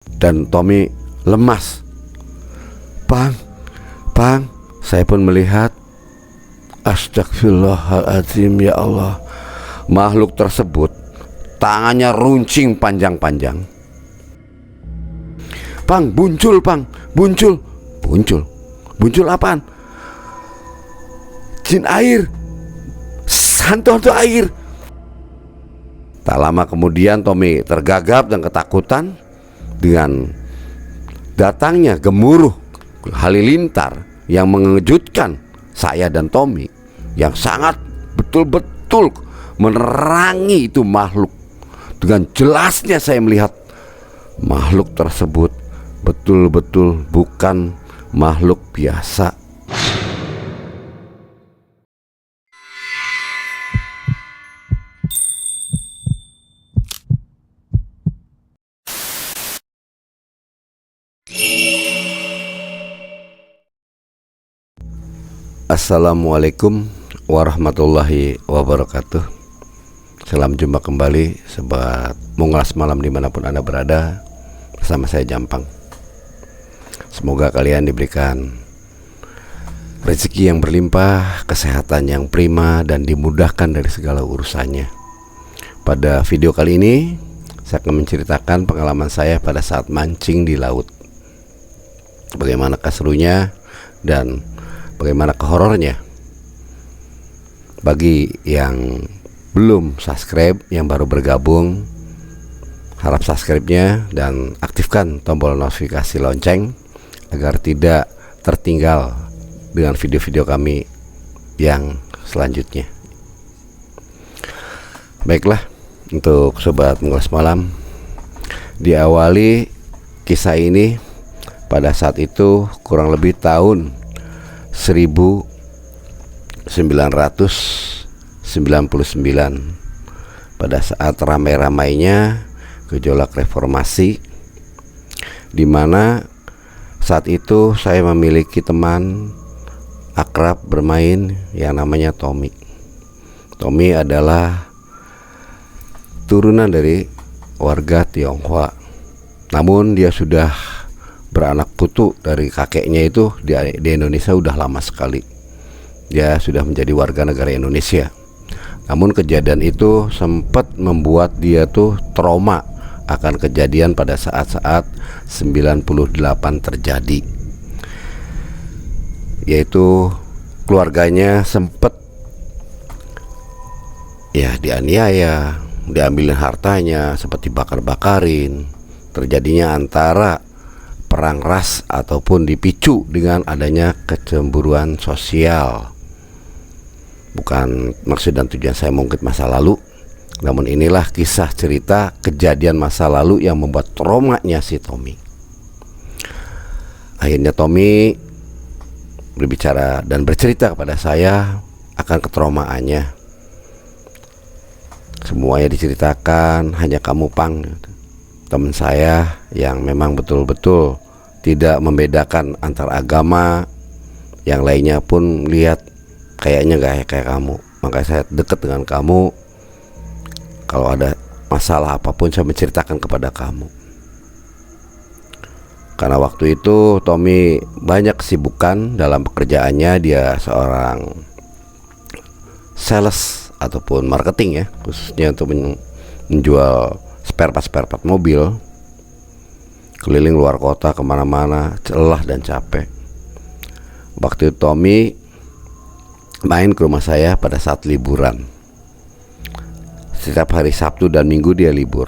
dan Tommy lemas. Pang, Pang, saya pun melihat. Astagfirullahaladzim, ya Allah. Makhluk tersebut tangannya runcing panjang-panjang. Pang, muncul, Pang, muncul. Muncul apaan? Jin air, hantu air. Tak lama kemudian Tommy tergagap dan ketakutan dengan datangnya gemuruh halilintar yang mengejutkan saya dan Tommy, yang sangat betul-betul menerangi itu makhluk. Dengan jelasnya saya melihat makhluk tersebut betul-betul bukan makhluk biasa. Assalamualaikum warahmatullahi wabarakatuh. Salam jumpa kembali sobat Mengulas Malam dimanapun Anda berada, bersama saya Jampang. Semoga kalian diberikan rezeki yang berlimpah, kesehatan yang prima, dan dimudahkan dari segala urusannya. Pada video kali ini saya akan menceritakan pengalaman saya pada saat mancing di laut. Bagaimana keserunya dan bagaimana kehorornya. Bagi yang belum subscribe, yang baru bergabung, harap subscribe-nya dan aktifkan tombol notifikasi lonceng agar tidak tertinggal dengan video-video kami yang selanjutnya. Baiklah, untuk sobat Mengulas Malam, diawali kisah ini pada saat itu kurang lebih tahun 1999, pada saat ramai-ramainya gejolak reformasi, di mana saat itu saya memiliki teman akrab bermain yang namanya Tommy. Tommy adalah turunan dari warga Tionghoa, namun dia sudah beranak putu dari kakeknya itu di Indonesia udah lama sekali. Dia sudah menjadi warga negara Indonesia. Namun kejadian itu sempat membuat dia tuh trauma akan kejadian pada saat-saat 98 terjadi, yaitu keluarganya sempat dianiaya, diambilin hartanya, sempat dibakar-bakarin. Terjadinya antara perang ras ataupun dipicu dengan adanya kecemburuan sosial. Bukan maksud dan tujuan saya mengungkit masa lalu, namun inilah kisah cerita kejadian masa lalu yang membuat traumanya si Tommy. Akhirnya Tommy berbicara dan bercerita kepada saya akan ketraumaannya. Semuanya diceritakan, hanya kamu Pang, teman saya yang memang betul-betul tidak membedakan antar agama, yang lainnya pun lihat kayaknya gak kayak kamu, makanya saya dekat dengan kamu. Kalau ada masalah apapun saya menceritakan kepada kamu. Karena waktu itu Tommy banyak kesibukan dalam pekerjaannya. Dia seorang sales ataupun marketing, ya, khususnya untuk menjual spare part mobil, keliling luar kota kemana-mana, lelah dan capek. Waktu itu Tommy main ke rumah saya pada saat liburan. Setiap hari Sabtu dan Minggu dia libur,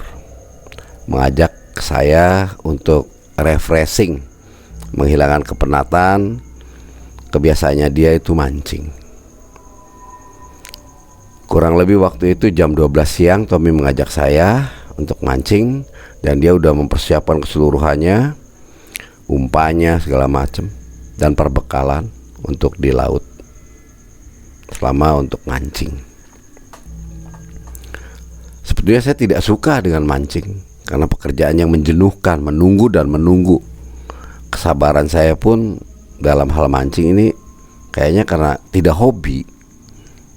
mengajak saya untuk refreshing, menghilangkan kepenatan. Kebiasaannya dia itu mancing. Kurang lebih waktu itu jam 12 siang Tommy mengajak saya untuk mancing, dan dia udah mempersiapkan keseluruhannya, umpannya segala macam dan perbekalan untuk di laut selama untuk mancing. Sebetulnya saya tidak suka dengan mancing karena pekerjaan yang menjenuhkan, menunggu dan menunggu. Kesabaran saya pun dalam hal mancing ini kayaknya karena tidak hobi,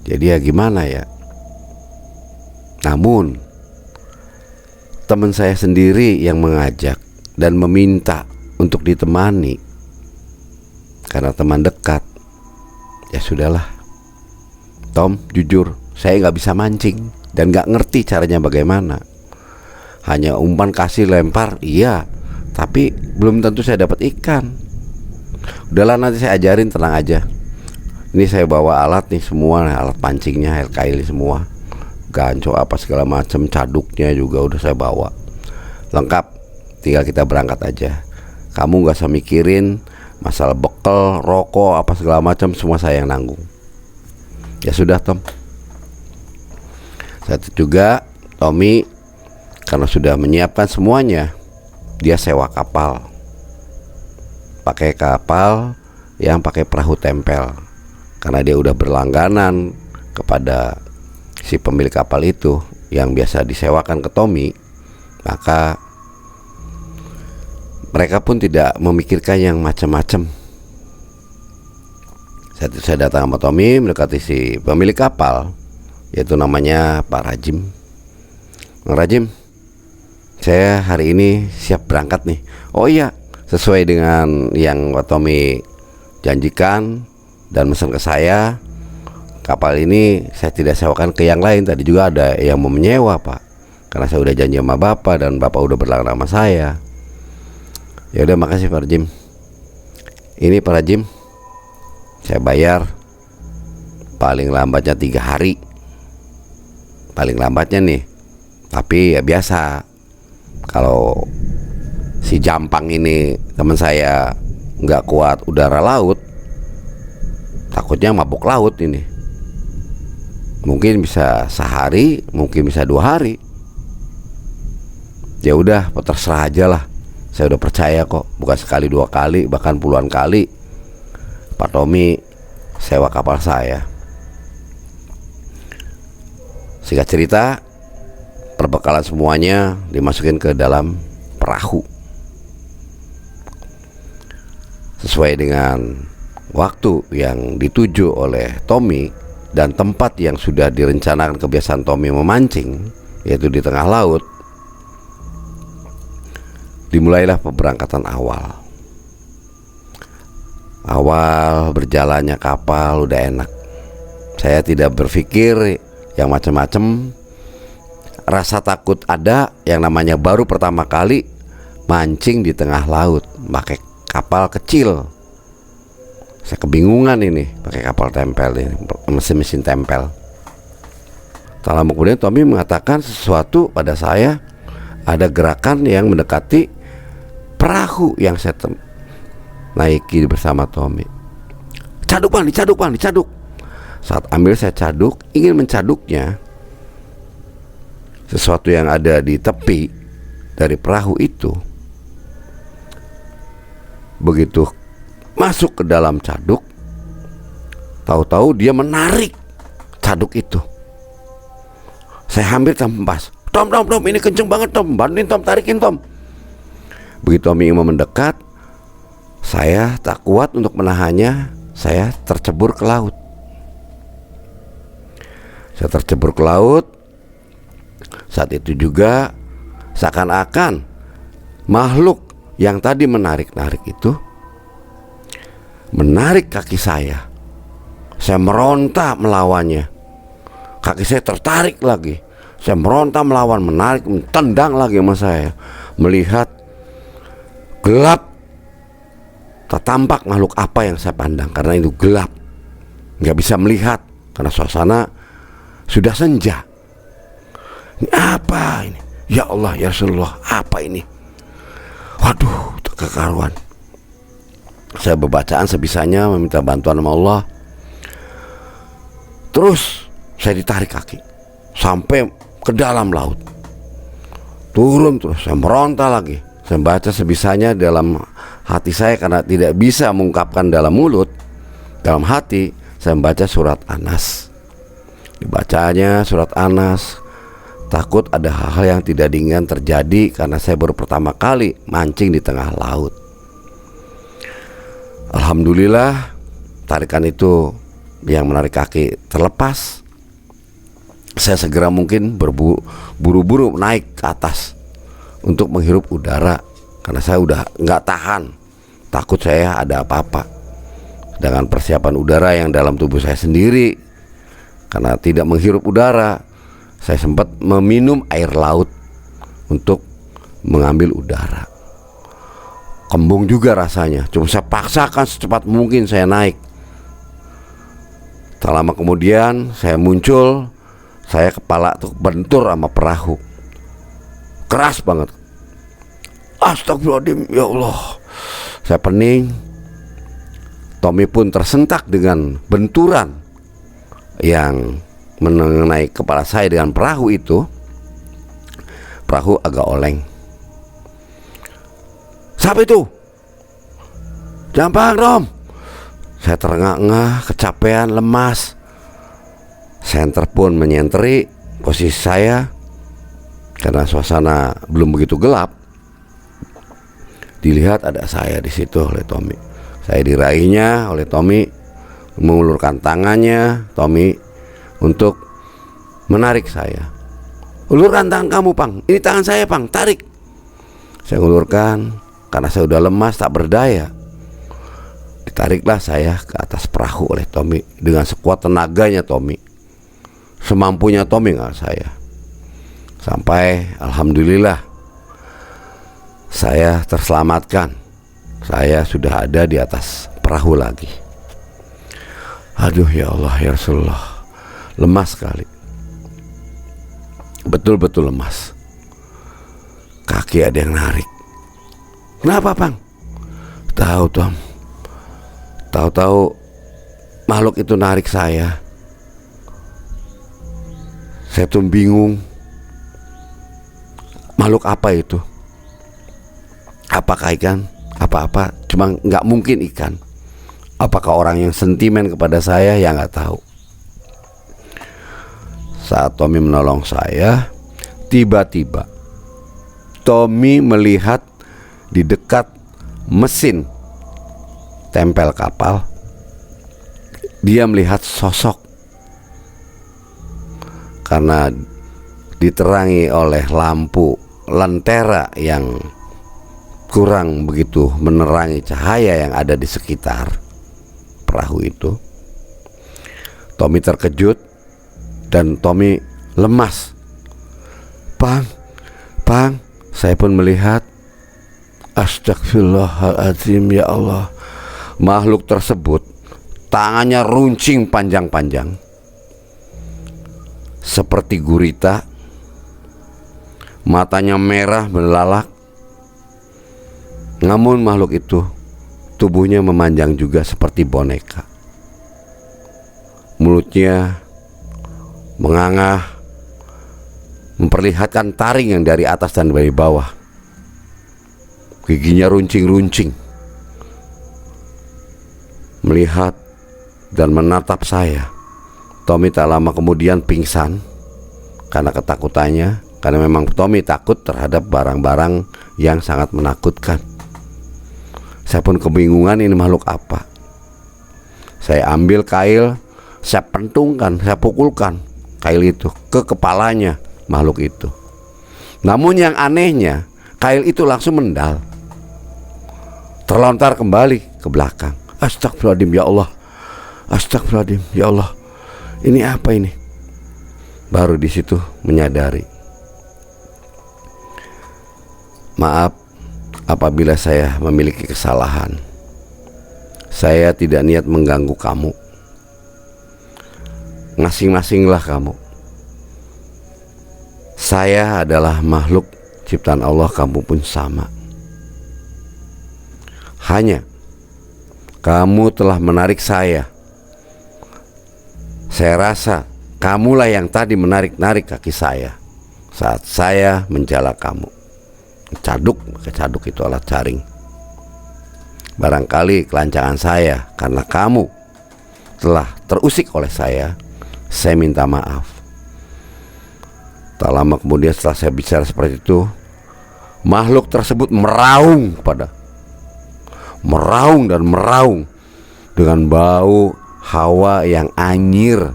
jadi ya gimana ya. Namun teman saya sendiri yang mengajak, dan meminta untuk ditemani karena teman dekat, ya sudahlah Tom, jujur saya nggak bisa mancing dan nggak ngerti caranya bagaimana. Hanya umpan kasih lempar, iya, tapi belum tentu saya dapat ikan. Udahlah nanti saya ajarin, tenang aja. Ini saya bawa alat nih semua, alat pancingnya, air kail semua, ganco apa segala macam, caduknya juga udah saya bawa lengkap. Tinggal kita berangkat aja. Kamu nggak usah mikirin masalah bekal, rokok apa segala macam, semua saya yang nanggung. Ya sudah Tom. Saat itu juga Tommy karena sudah menyiapkan semuanya, dia sewa kapal. Pakai kapal yang pakai perahu tempel. Karena dia udah berlangganan kepada si pemilik kapal itu yang biasa disewakan ke Tommy, maka mereka pun tidak memikirkan yang macam-macam. Saat itu saya datang sama Tommy mendekati si pemilik kapal, yaitu namanya Pak Rajim. Bang Rajim, saya hari ini siap berangkat nih. Oh iya, sesuai dengan yang Pak Tommy janjikan dan pesan ke saya, kapal ini saya tidak sewakan ke yang lain. Tadi juga ada yang mau menyewa Pak, karena saya udah janji sama Bapak dan Bapak udah berlangganan sama saya. Ya udah, makasih Pak Rajim. Ini Pak Rajim, saya bayar paling lambatnya 3 hari. Paling lambatnya nih. Tapi ya biasa, kalau si Jampang ini teman saya nggak kuat udara laut, takutnya mabuk laut ini. Mungkin bisa sehari, mungkin bisa 2 hari. Ya udah, terserah aja lah. Saya udah percaya kok, bukan sekali 2 kali, bahkan puluhan kali Pak Tommy sewa kapal saya. Singkat cerita, perbekalan semuanya dimasukin ke dalam perahu sesuai dengan waktu yang dituju oleh Tommy dan tempat yang sudah direncanakan kebiasaan Tommy memancing, yaitu di tengah laut. Dimulailah pemberangkatan awal. Awal berjalannya kapal udah enak. Saya tidak berpikir yang macam-macam. Rasa takut ada, yang namanya baru pertama kali mancing di tengah laut pakai kapal kecil. Saya kebingungan ini pakai kapal tempel ini, mesin tempel. Tak lama kemudian Tommy mengatakan sesuatu pada saya. Ada gerakan yang mendekati perahu yang saya naiki bersama Tommy. Caduk bang, dicaduk bang, dicaduk. Saat ambil saya caduk, ingin mencaduknya, sesuatu yang ada di tepi dari perahu itu begitu masuk ke dalam caduk, tahu-tahu dia menarik caduk itu. Saya hampir tempas. Tom, ini kenceng banget Tom, bantuin Tom, tarikin Tom. Begitu Tommy mau mendekat, saya tak kuat untuk menahannya. Saya tercebur ke laut. Saya tercebur ke laut. Saat itu juga seakan-akan makhluk yang tadi menarik-narik itu menarik kaki saya. Saya meronta melawannya. Kaki saya tertarik lagi. Saya meronta melawan, menarik, tendang lagi sama saya. Melihat gelap, tak tampak makhluk apa yang saya pandang karena itu gelap, nggak bisa melihat karena suasana sudah senja. Ini apa ini? Ya Allah, ya Rasulullah, apa ini? Waduh, kekaruan. Saya berbacaan sebisanya, meminta bantuan sama Allah. Terus saya ditarik kaki sampai ke dalam laut. Turun terus, saya meronta lagi. Saya baca sebisanya dalam hati saya karena tidak bisa mengungkapkan dalam mulut. Dalam hati saya membaca surat Anas. Dibacanya surat Anas. Takut ada hal-hal yang tidak diinginkan terjadi karena saya baru pertama kali mancing di tengah laut. Alhamdulillah tarikan itu yang menarik kaki terlepas. Saya segera mungkin buru-buru naik ke atas untuk menghirup udara karena saya udah nggak tahan, takut saya ada apa-apa dengan persiapan udara yang dalam tubuh saya sendiri. Karena tidak menghirup udara, saya sempat meminum air laut untuk mengambil udara. Kembung juga rasanya, cuma saya paksakan secepat mungkin saya naik. Tak lama kemudian saya muncul, saya kepala tuh bentur sama perahu, keras banget. Astagfirullahaladzim, ya Allah. Saya pening. Tommy pun tersentak dengan benturan yang mengenai kepala saya dengan perahu itu. Perahu agak oleng. Siapa itu? Jampang, Rom. Saya terengah-engah, kecapean, lemas. Senter pun menyenteri posisi saya karena suasana belum begitu gelap. Dilihat ada saya di situ oleh Tommy. Saya diraihnya oleh Tommy, mengulurkan tangannya Tommy untuk menarik saya. Ulurkan tangan kamu, Pang. Ini tangan saya, Pang. Tarik. Saya ulurkan karena saya udah lemas, tak berdaya. Ditariklah saya ke atas perahu oleh Tommy dengan sekuat tenaganya Tommy. Semampunya Tommy nggak saya. Sampai alhamdulillah saya terselamatkan. Saya sudah ada di atas perahu lagi. Aduh ya Allah ya Rasulullah, lemas sekali, betul-betul lemas. Kaki ada yang narik. Kenapa, Bang? Tahu, Tom. Tahu-tahu makhluk itu narik saya. Saya tuh bingung. Makhluk apa itu? Apakah ikan? Apa-apa? Cuma nggak mungkin ikan. Apakah orang yang sentimen kepada saya? Ya nggak tahu. Saat Tommy menolong saya, tiba-tiba Tommy melihat di dekat mesin tempel kapal, dia melihat sosok. Karena diterangi oleh lampu lentera yang kurang begitu menerangi cahaya yang ada di sekitar perahu itu, Tommy terkejut dan Tommy lemas. Pang, saya pun melihat. Astagfirullahaladzim, ya Allah. Makhluk tersebut tangannya runcing panjang-panjang seperti gurita, matanya merah melalak. Namun makhluk itu tubuhnya memanjang juga seperti boneka. Mulutnya menganga, memperlihatkan taring yang dari atas dan dari bawah. Giginya runcing-runcing. Melihat dan menatap saya. Tommy tak lama kemudian pingsan karena ketakutannya, karena memang Tommy takut terhadap barang-barang yang sangat menakutkan. Saya pun kebingungan ini makhluk apa. Saya ambil kail, saya pentungkan, saya pukulkan kail itu ke kepalanya makhluk itu. Namun yang anehnya, kail itu langsung mendal, terlontar kembali ke belakang. Astagfirullahaladzim, ya Allah. Astagfirullahaladzim, ya Allah. Ini apa ini? Baru di situ menyadari. Maaf apabila saya memiliki kesalahan. Saya tidak niat mengganggu kamu. Masing-masinglah kamu. Saya adalah makhluk ciptaan Allah, kamu pun sama. Hanya kamu telah menarik saya. Saya rasa kamulah yang tadi menarik-narik kaki saya saat saya menjala kamu. Kecaduk itu alat jaring. Barangkali kelancangan saya karena kamu telah terusik oleh saya minta maaf. Tak lama kemudian setelah saya bicara seperti itu, makhluk tersebut meraung dengan bau hawa yang anyir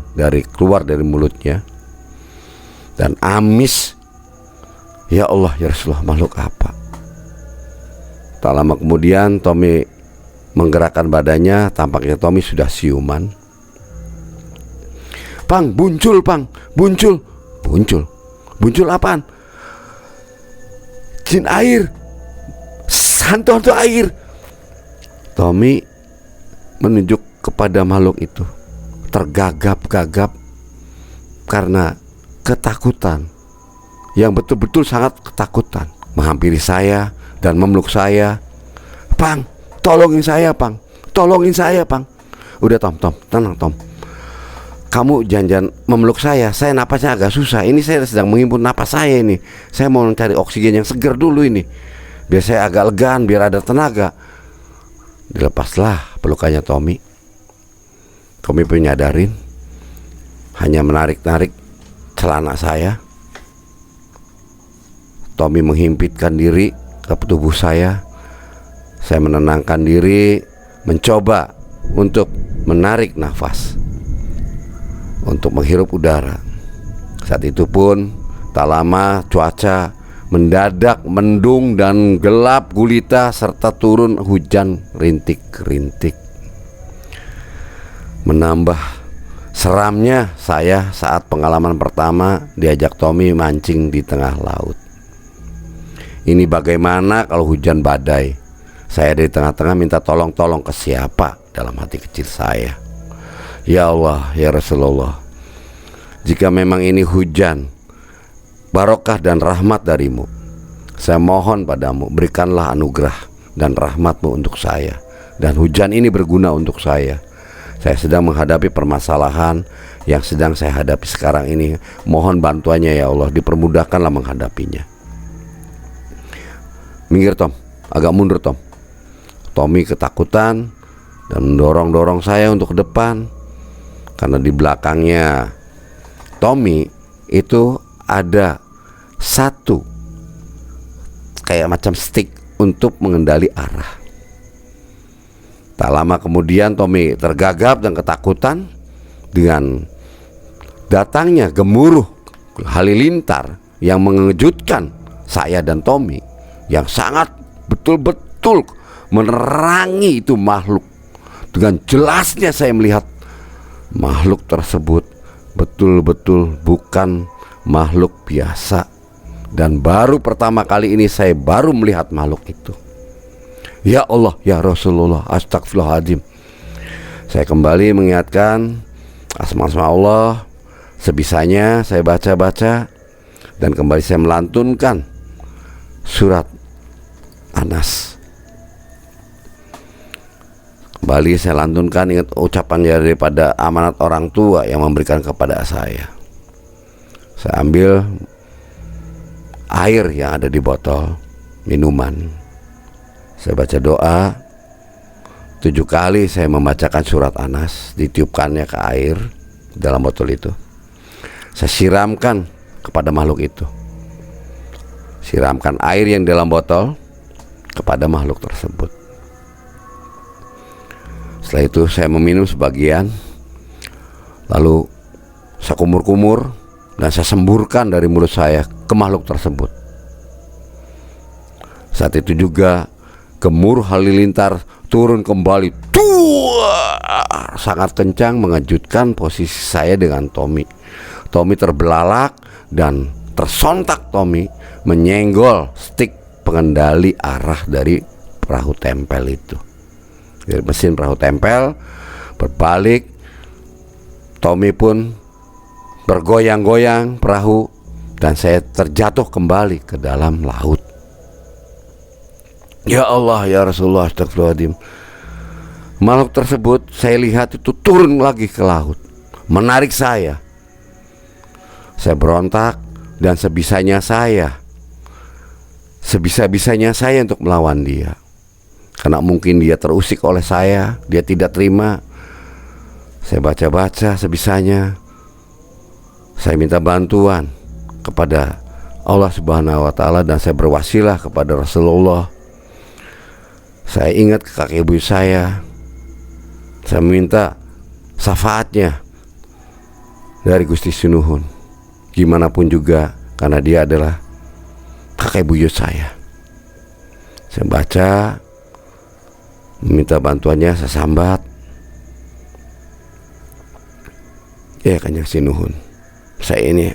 keluar dari mulutnya dan amis. Ya Allah ya Rasulullah, makhluk apa? Tak lama kemudian Tommy menggerakkan badannya, tampaknya Tommy sudah siuman. Pang, muncul Pang, muncul. Muncul apaan? Jin air, hantu air. Tommy menunjuk kepada makhluk itu, tergagap-gagap karena ketakutan, yang betul-betul sangat ketakutan, menghampiri saya dan memeluk saya. Pang, tolongin saya Pang. Udah Tom, tenang Tom. Kamu jangan memeluk saya napasnya agak susah. Ini saya sedang menghimpun napas saya ini. Saya mau mencari oksigen yang segar dulu ini, biar saya agak legaan, biar ada tenaga. Dilepaslah pelukannya Tommy. Tommy pun nyadarin, hanya menarik-narik celana saya. Tommy menghimpitkan diri ke tubuh saya. Saya menenangkan diri, mencoba untuk menarik nafas, untuk menghirup udara. Saat itu pun tak lama cuaca mendadak mendung dan gelap gulita serta turun hujan rintik-rintik. Menambah seramnya saya saat pengalaman pertama diajak Tommy mancing di tengah laut. Ini bagaimana kalau hujan badai? Saya di tengah-tengah minta tolong ke siapa dalam hati kecil saya. Ya Allah, ya Rasulullah, jika memang ini hujan barokah dan rahmat darimu, saya mohon padamu, berikanlah anugerah dan rahmatmu untuk saya, dan hujan ini berguna untuk saya. Saya sedang menghadapi permasalahan yang sedang saya hadapi sekarang ini. Mohon bantuannya ya Allah, dipermudahkanlah menghadapinya. Minggir Tom, agak mundur Tom. Tommy ketakutan dan mendorong saya untuk ke depan, karena di belakangnya Tommy itu ada satu kayak macam stick untuk mengendali arah. Tak lama kemudian Tommy tergagap dan ketakutan dengan datangnya gemuruh halilintar yang mengejutkan saya dan Tommy, yang sangat betul-betul menerangi itu makhluk. Dengan jelasnya saya melihat makhluk tersebut betul-betul bukan makhluk biasa, dan baru pertama kali ini saya baru melihat makhluk itu. Ya Allah, ya Rasulullah, astagfirullahaladzim. Saya kembali mengingatkan asma-asma Allah, sebisanya saya baca-baca, dan kembali saya melantunkan surat Anas. Kembali saya lantunkan, ingat ucapan daripada amanat orang tua yang memberikan kepada saya. Saya ambil air yang ada di botol minuman, saya baca doa 7 kali, saya membacakan surat Anas, ditiupkannya ke air dalam botol itu. Saya siramkan kepada makhluk itu, siramkan air yang dalam botol kepada makhluk tersebut. Setelah itu saya meminum sebagian, lalu saya kumur-kumur dan saya semburkan dari mulut saya ke makhluk tersebut. Saat itu juga gemuruh halilintar turun kembali, sangat kencang, mengejutkan posisi saya dengan Tommy. Tommy terbelalak dan tersontak Tommy menyenggol stik pengendali arah dari perahu tempel itu. Dari mesin perahu tempel berbalik, Tommy pun bergoyang-goyang perahu, dan saya terjatuh kembali ke dalam laut. Ya Allah, ya Rasulullah, astagfirullahaladzim. Makhluk tersebut saya lihat itu turun lagi ke laut, menarik saya. Saya berontak dan sebisa-bisanya saya untuk melawan dia, karena mungkin dia terusik oleh saya, dia tidak terima. Saya baca-baca sebisanya, saya minta bantuan kepada Allah Subhanahu wa Ta'ala, dan saya berwasilah kepada Rasulullah. Saya ingat ke kakek ibu saya minta syafaatnya dari Gusti Sinuhun, gimana pun juga, karena dia adalah kakek buyut saya. Saya baca, meminta bantuannya, saya sambat. Ya Kanjeng Sinuhun, saya ini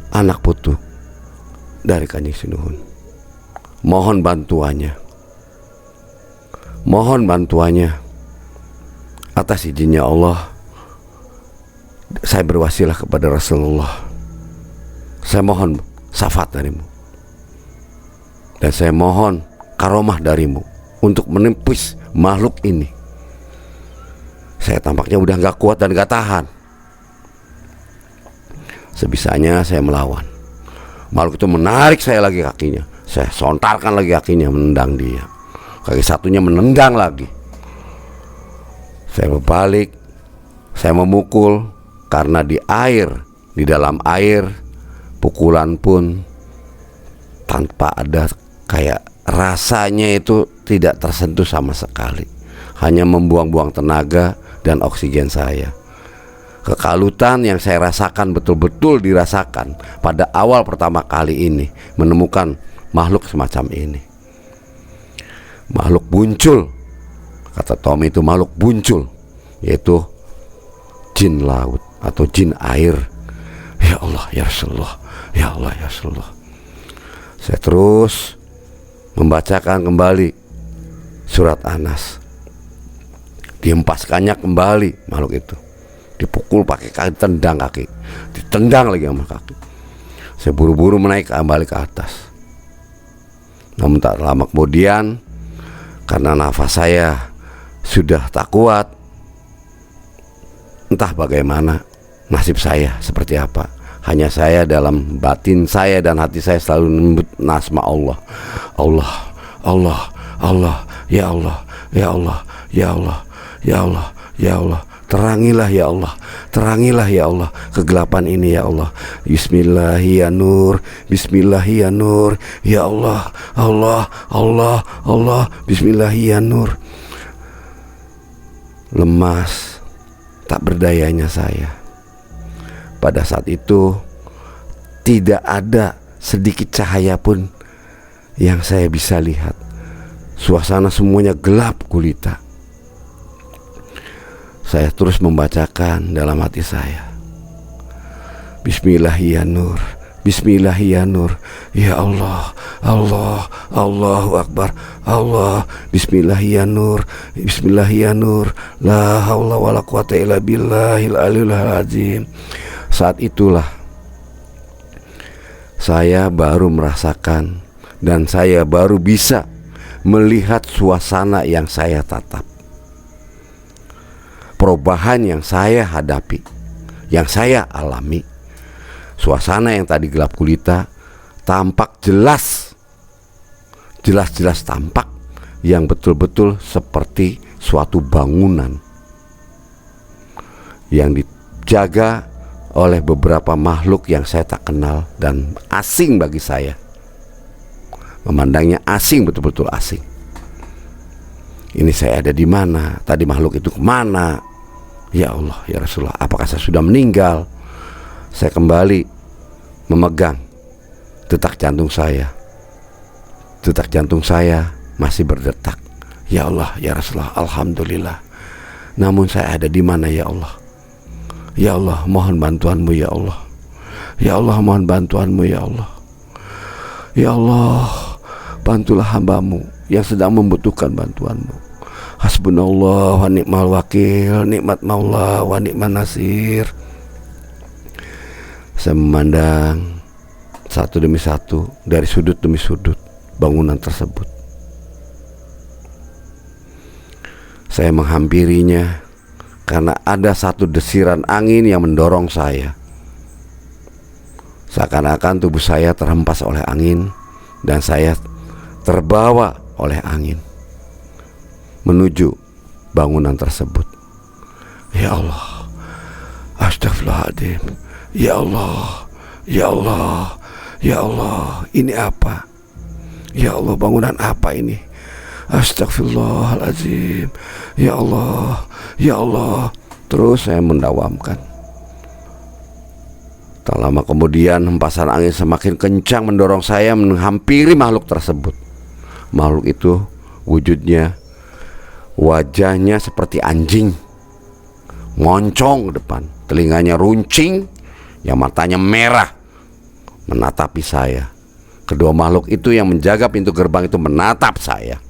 anak putu dari Kanjeng Sinuhun. Mohon bantuannya. Mohon bantuannya. Atas izinnya Allah, saya berwasilah kepada Rasulullah. Saya mohon syafaat darimu. Dan saya mohon karomah darimu untuk menepis makhluk ini. Saya tampaknya udah gak kuat dan gak tahan. Sebisanya saya melawan. Makhluk itu menarik saya lagi kakinya. Saya sontarkan lagi kakinya, menendang dia. Kaki satunya menendang lagi. Saya berbalik. Saya memukul. Karena di air, di dalam air, pukulan pun tanpa ada kayak rasanya itu tidak tersentuh sama sekali. Hanya membuang-buang tenaga dan oksigen saya. Kekalutan yang saya rasakan betul-betul dirasakan pada awal pertama kali ini menemukan makhluk semacam ini. Makhluk buncul, kata Tommy, itu makhluk buncul, yaitu jin laut atau jin air. Ya Allah ya Rasulullah, ya Allah ya Rasulullah. Saya terus membacakan kembali surat Anas. Dihempaskannya kembali makhluk itu. Dipukul pakai kaki, tendang kaki, ditendang lagi sama kaki. Saya buru-buru menaik kembali ke atas. Namun tak lama kemudian, karena nafas saya sudah tak kuat, entah bagaimana nasib saya seperti apa. Hanya saya dalam batin saya dan hati saya selalu menyebut nasma Allah. Allah, Allah, Allah, ya Allah, ya Allah, ya Allah, ya Allah, ya Allah. Terangilah ya Allah, terangilah ya Allah kegelapan ini ya Allah. Bismillahi ya Nur, Bismillahi ya Nur, ya Allah, Allah, Allah, Allah, Bismillahi ya Nur. Lemas, tak berdayanya saya. Pada saat itu tidak ada sedikit cahaya pun yang saya bisa lihat. Suasana semuanya gelap gulita. Saya terus membacakan dalam hati saya, Bismillahi ya Nur, Bismillahi ya Nur, ya Allah, Allah, Allahu Akbar, Allah, Bismillahi ya Nur, Bismillahi ya Nur, la haula wala quwata illa billahil aliyil azim. Saat itulah saya baru merasakan dan saya baru bisa melihat suasana yang saya tatap. Perubahan yang saya hadapi, yang saya alami. Suasana yang tadi gelap gulita tampak jelas tampak, yang betul-betul seperti suatu bangunan yang dijaga oleh beberapa makhluk yang saya tak kenal dan asing bagi saya. Memandangnya asing, betul-betul asing. Ini saya ada di mana? Tadi makhluk itu kemana? Ya Allah, ya Rasulullah, apakah saya sudah meninggal? Saya kembali memegang detak jantung saya. Detak jantung saya masih berdetak. Ya Allah, ya Rasulullah, alhamdulillah. Namun saya ada di mana ya Allah? Ya Allah, mohon bantuanmu ya Allah. Ya Allah, mohon bantuanmu ya Allah. Ya Allah, bantulah hambamu yang sedang membutuhkan bantuanmu. Hasbunallah wa ni'mal wakil, nikmat maula wa ni'man nasir. Saya memandang satu demi satu, dari sudut demi sudut bangunan tersebut. Saya menghampirinya karena ada satu desiran angin yang mendorong saya. Seakan-akan tubuh saya terhempas oleh angin dan saya terbawa oleh angin menuju bangunan tersebut. Ya Allah, astagfirullahaladzim. Ya Allah, ya Allah, ya Allah, ini apa? Ya Allah, bangunan apa ini? Astagfirullahaladzim. Ya Allah, ya Allah. Terus saya mendawamkan. Tak lama kemudian hempasan angin semakin kencang mendorong saya menghampiri makhluk tersebut. Makhluk itu wujudnya, wajahnya seperti anjing, moncong ke depan, telinganya runcing, yang matanya merah, menatapi saya. Kedua makhluk itu yang menjaga pintu gerbang itu menatap saya.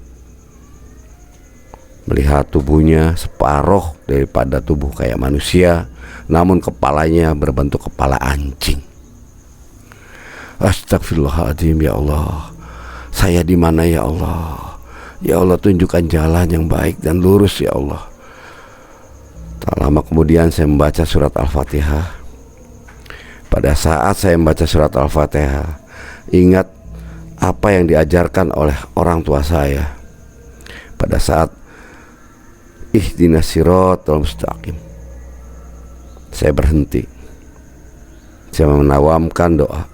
Melihat tubuhnya separuh daripada tubuh kayak manusia, namun kepalanya berbentuk kepala anjing. Astagfirullahaladzim, ya Allah. Saya di mana ya Allah? Ya Allah, tunjukkan jalan yang baik dan lurus ya Allah. Tak lama kemudian saya membaca surat Al-Fatihah. Pada saat saya membaca surat Al-Fatihah, ingat apa yang diajarkan oleh orang tua saya pada saat ihdinas siratal mustaqim. Saya berhenti. Saya menawamkan doa,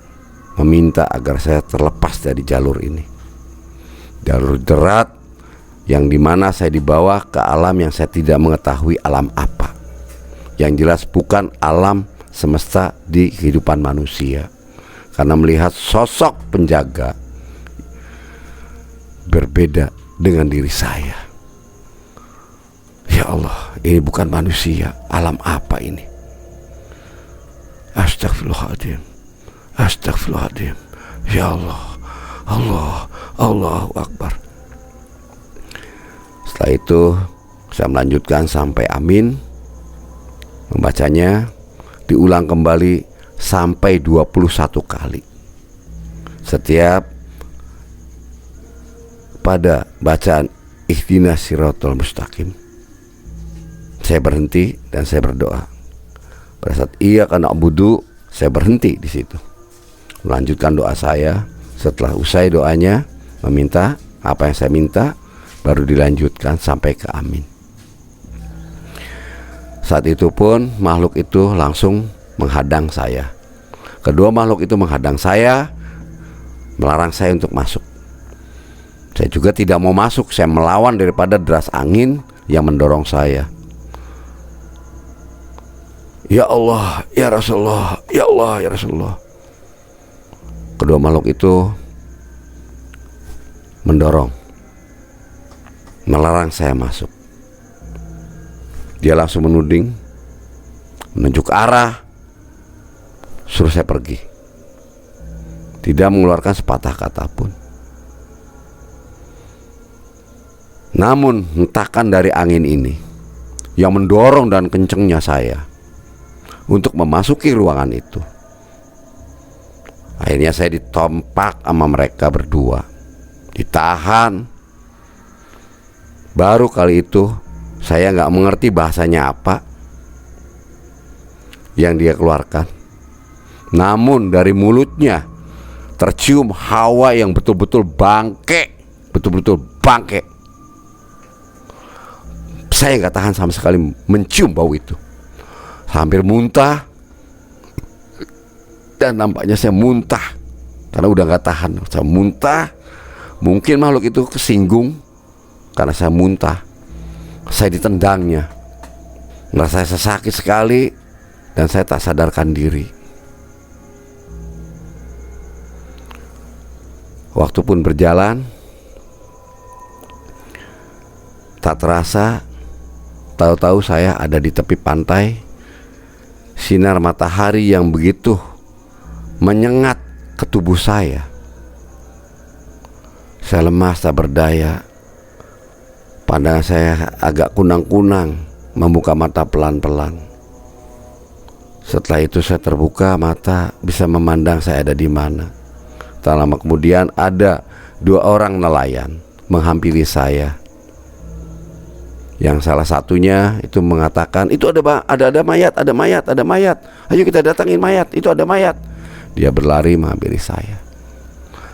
meminta agar saya terlepas dari jalur ini, jalur jerat yang dimana saya dibawa ke alam yang saya tidak mengetahui alam apa, yang jelas bukan alam semesta di kehidupan manusia. Karena melihat sosok penjaga berbeda dengan diri saya. Ya Allah, ini bukan manusia, alam apa ini? Astagfirullahaladzim, astagfirullahaladzim. Ya Allah, Allahu Akbar. Setelah itu saya melanjutkan sampai amin. Membacanya diulang kembali sampai 21 kali. Setiap pada bacaan ihdinas siratal mustaqim, saya berhenti dan saya berdoa. Pada saat iyyaka na'budu, saya berhenti di situ, melanjutkan doa saya. Setelah usai doanya, meminta apa yang saya minta, baru dilanjutkan sampai ke amin. Saat itu pun makhluk itu langsung menghadang saya. Kedua makhluk itu menghadang saya, melarang saya untuk masuk. Saya juga tidak mau masuk. Saya melawan daripada deras angin yang mendorong saya. Ya Allah, ya Rasulullah, ya Allah, ya Rasulullah. Kedua makhluk itu mendorong, melarang saya masuk. Dia langsung menuding, menunjuk arah, suruh saya pergi. Tidak mengeluarkan sepatah kata pun. Namun hentakan dari angin ini yang mendorong dan kencengnya saya untuk memasuki ruangan itu. Akhirnya saya ditompak sama mereka berdua, ditahan. Baru kali itu saya nggak mengerti bahasanya apa yang dia keluarkan. Namun dari mulutnya tercium hawa yang betul-betul bangke, betul-betul bangke. Saya nggak tahan sama sekali mencium bau itu. Hampir muntah, dan nampaknya saya muntah karena udah nggak tahan. Saya muntah. Mungkin makhluk itu kesinggung karena saya muntah. Saya ditendangnya. Merasa saya sakit sekali dan saya tak sadarkan diri. Waktu pun berjalan, tak terasa, tahu-tahu saya ada di tepi pantai. Sinar matahari yang begitu menyengat ke tubuh saya. Saya lemas tak berdaya. Pandangan saya agak kunang-kunang, membuka mata pelan-pelan. Setelah itu saya terbuka mata, bisa memandang saya ada di mana. Tak lama kemudian ada 2 orang nelayan menghampiri saya. Yang salah satunya itu mengatakan, itu ada mayat, ada mayat. Ayo kita datangin mayat, itu ada mayat. Dia berlari menghampiri saya.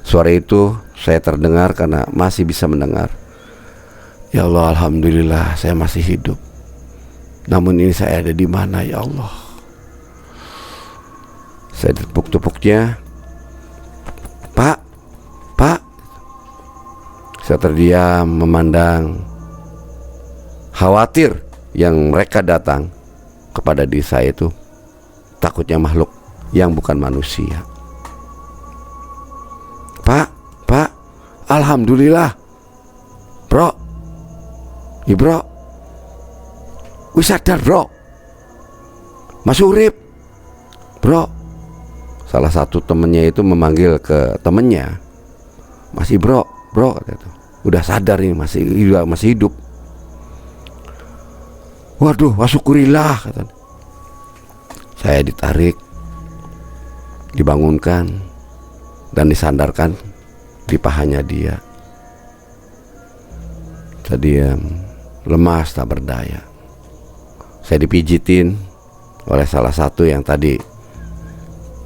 Suara itu saya terdengar karena masih bisa mendengar. Ya Allah, alhamdulillah saya masih hidup. Namun ini saya ada di mana ya Allah? Saya tepuk-tepuknya. Pak. Saya terdiam memandang. Khawatir yang mereka datang kepada diri saya itu takutnya makhluk yang bukan manusia. Pak, alhamdulillah Bro, ya bro, wis sadar bro, masih urip bro. Salah satu temennya itu memanggil ke temennya, masih bro, kata itu, udah sadar ini, masih hidup. Waduh, syukurillah, kata. Saya ditarik, dibangunkan, dan disandarkan di pahanya dia. Dia lemas tak berdaya. Saya dipijitin oleh salah satu yang tadi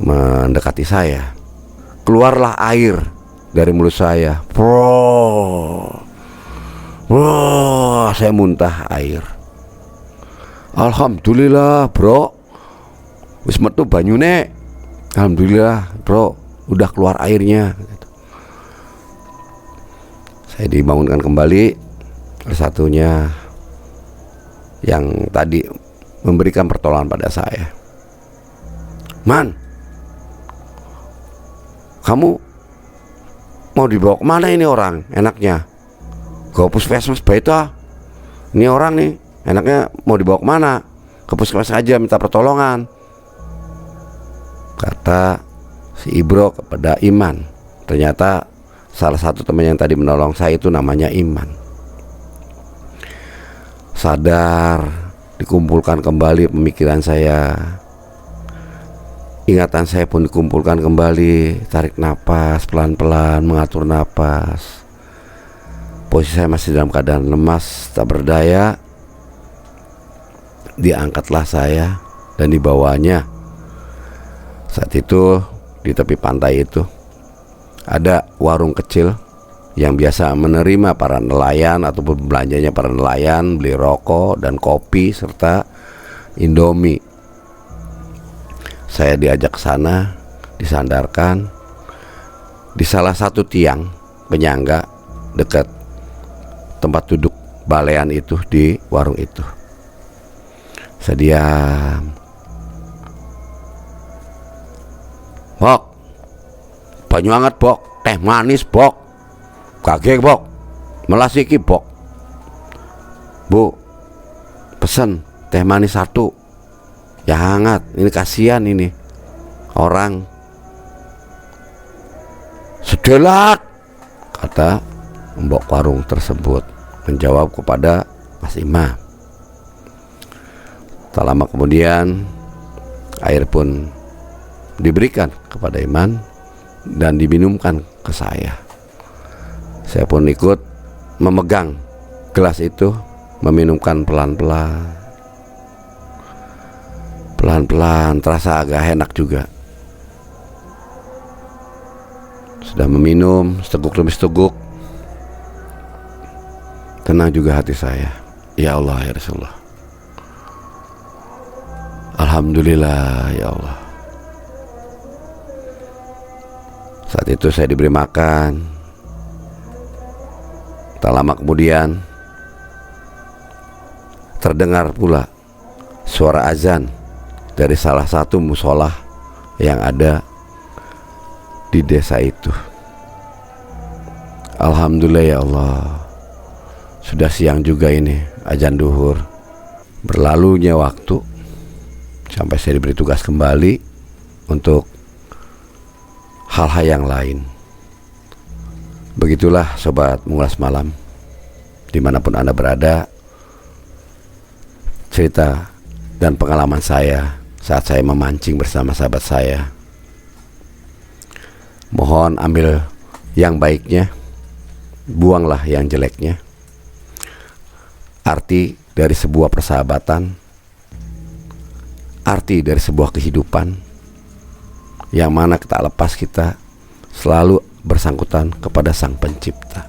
mendekati saya. Keluarlah air dari mulut saya. Wah, saya muntah air. Alhamdulillah bro, wis metu banyune. Alhamdulillah bro, udah keluar airnya. Saya dibangunkan kembali. Satunya yang tadi memberikan pertolongan pada saya. Man, kamu mau dibawa kemana ini orang? Enaknya ke puskesmas Baita. Ini orang nih enaknya mau dibawa kemana? Ke puskesmas aja, minta pertolongan, kata si Ibro kepada Iman. Ternyata salah satu teman yang tadi menolong saya itu namanya Iman. Sadar, dikumpulkan kembali pemikiran saya, ingatan saya pun dikumpulkan kembali. Tarik napas pelan-pelan, mengatur napas. Posisi saya masih dalam keadaan lemas, tak berdaya. Diangkatlah saya dan dibawanya. Saat itu di tepi pantai itu ada warung kecil yang biasa menerima para nelayan ataupun belanjanya para nelayan, beli rokok dan kopi serta Indomie. Saya diajak ke sana, disandarkan di salah satu tiang penyangga dekat tempat duduk balean itu di warung itu. Saya diam. Bok, banyu anget bok, teh manis bok, kagek bok, melas iki bok. Bu, pesen teh manis 1 yang hangat. Ini kasihan ini orang. Sedelat, kata mbok warung tersebut menjawab kepada Mas Imam. Tak lama kemudian air pun diberikan kepada Iman dan diminumkan ke saya. Saya pun ikut memegang gelas itu, meminumkan pelan-pelan. Pelan-pelan, terasa agak enak juga. Sudah meminum seteguk demi seteguk, tenang juga hati saya. Ya Allah, ya Rasulullah, alhamdulillah ya Allah. Saat itu saya diberi makan. Tak lama kemudian terdengar pula suara azan dari salah satu musola yang ada di desa itu. Alhamdulillah ya Allah, sudah siang juga ini, azan duhur. Berlalunya waktu sampai saya diberi tugas kembali untuk hal-hal yang lain. Begitulah sobat Mengulas Malam, dimanapun Anda berada, cerita dan pengalaman saya saat saya memancing bersama sahabat saya. Mohon ambil yang baiknya, buanglah yang jeleknya. Arti dari sebuah persahabatan, arti dari sebuah kehidupan, yang mana tak lepas kita selalu bersangkutan kepada Sang Pencipta.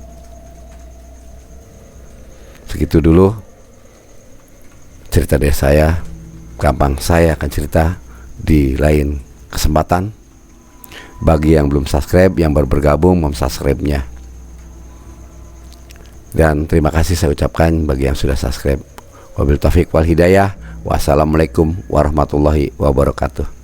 Segitu dulu cerita dari saya. Gampang saya akan cerita di lain kesempatan. Bagi yang belum subscribe, yang baru bergabung, subscribe-nya. Dan terima kasih saya ucapkan bagi yang sudah subscribe. Wabillahi taufiq wal hidayah. Wassalamualaikum warahmatullahi wabarakatuh.